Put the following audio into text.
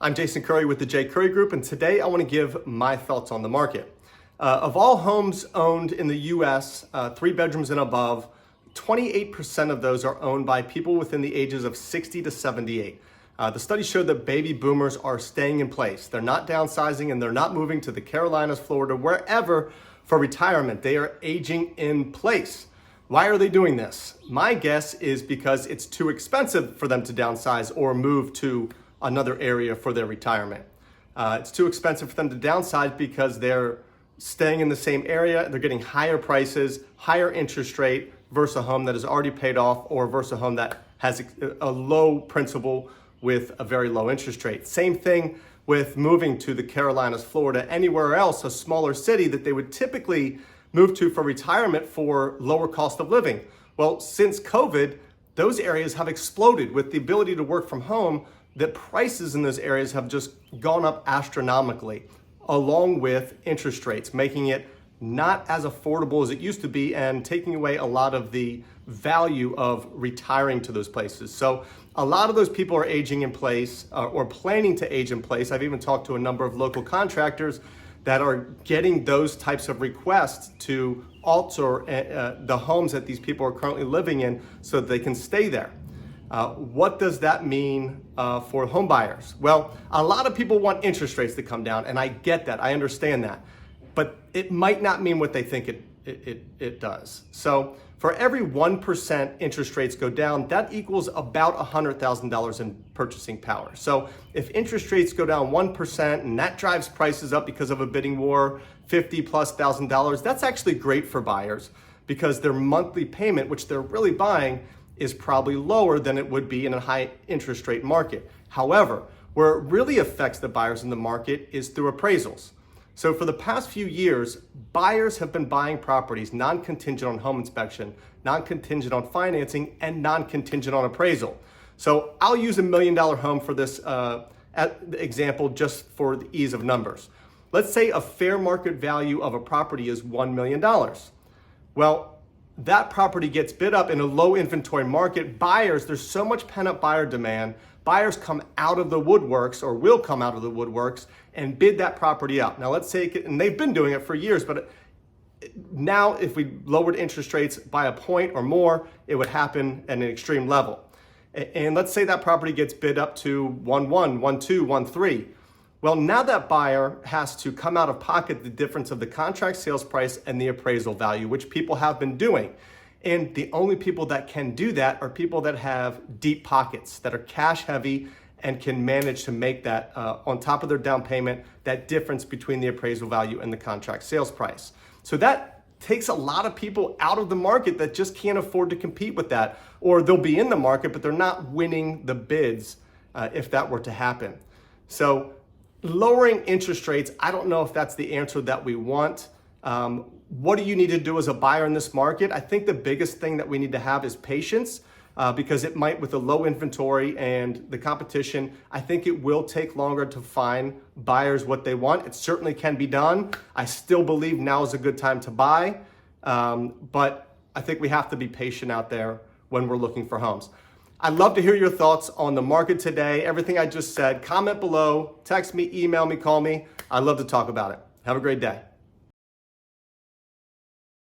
I'm Jason Curry with the J. Curry Group, and today I want to give my thoughts on the market. Of all homes owned in the U.S., 3 bedrooms and above, 28% of those are owned by people within the ages of 60 to 78. The study showed that baby boomers are staying in place. They're not downsizing and they're not moving to the Carolinas, Florida, wherever for retirement. They are aging in place. Why are they doing this? My guess is because it's too expensive for them to downsize or move to another area for their retirement. It's too expensive for them to downsize because they're staying in the same area. They're getting higher prices, higher interest rate versus a home that is already paid off or versus a home that has a low principal with a very low interest rate. Same thing with moving to the Carolinas, Florida, anywhere else, a smaller city that they would typically move to for retirement for lower cost of living. Well, since COVID, those areas have exploded with the ability to work from home. The prices in those areas have just gone up astronomically, along with interest rates, making it not as affordable as it used to be and taking away a lot of the value of retiring to those places. So a lot of those people are aging in place or planning to age in place. I've even talked to a number of local contractors that are getting those types of requests to alter the homes that these people are currently living in so that they can stay there. What does that mean for home buyers? Well, a lot of people want interest rates to come down, and I get that, I understand that, but it might not mean what they think it does. So for every 1% interest rates go down, that equals about $100,000 in purchasing power. So if interest rates go down 1% and that drives prices up because of a bidding war, $50,000+, that's actually great for buyers because their monthly payment, which they're really buying, is probably lower than it would be in a high interest rate market. However, where it really affects the buyers in the market is through appraisals. So for the past few years, buyers have been buying properties non-contingent on home inspection, non-contingent on financing, and non-contingent on appraisal. So I'll use $1 million home for this example just for the ease of numbers. Let's say a fair market value of a property is $1 million. Well, that property gets bid up in a low inventory market. Buyers, there's so much pent-up buyer demand, buyers come out of the woodworks or will come out of the woodworks and bid that property up. Now let's say, and they've been doing it for years, but now if we lowered interest rates by a point or more, it would happen at an extreme level. And let's say that property gets bid up to 1.1, 1.2, 1.3. Well, now that buyer has to come out of pocket the difference of the contract sales price and the appraisal value, which people have been doing. And the only people that can do that are people that have deep pockets, that are cash heavy and can manage to make that on top of their down payment, that difference between the appraisal value and the contract sales price. So that takes a lot of people out of the market that just can't afford to compete with that, or they'll be in the market, but they're not winning the bids if that were to happen. So lowering interest rates, I don't know if that's the answer that we want. What do you need to do as a buyer in this market? I think the biggest thing that we need to have is patience because it might, with a low inventory and the competition, I think it will take longer to find buyers what they want. It certainly can be done. I still believe now is a good time to buy, but I think we have to be patient out there when we're looking for homes. I'd love to hear your thoughts on the market today, everything I just said. Comment below, text me, email me, call me. I'd love to talk about it. Have a great day.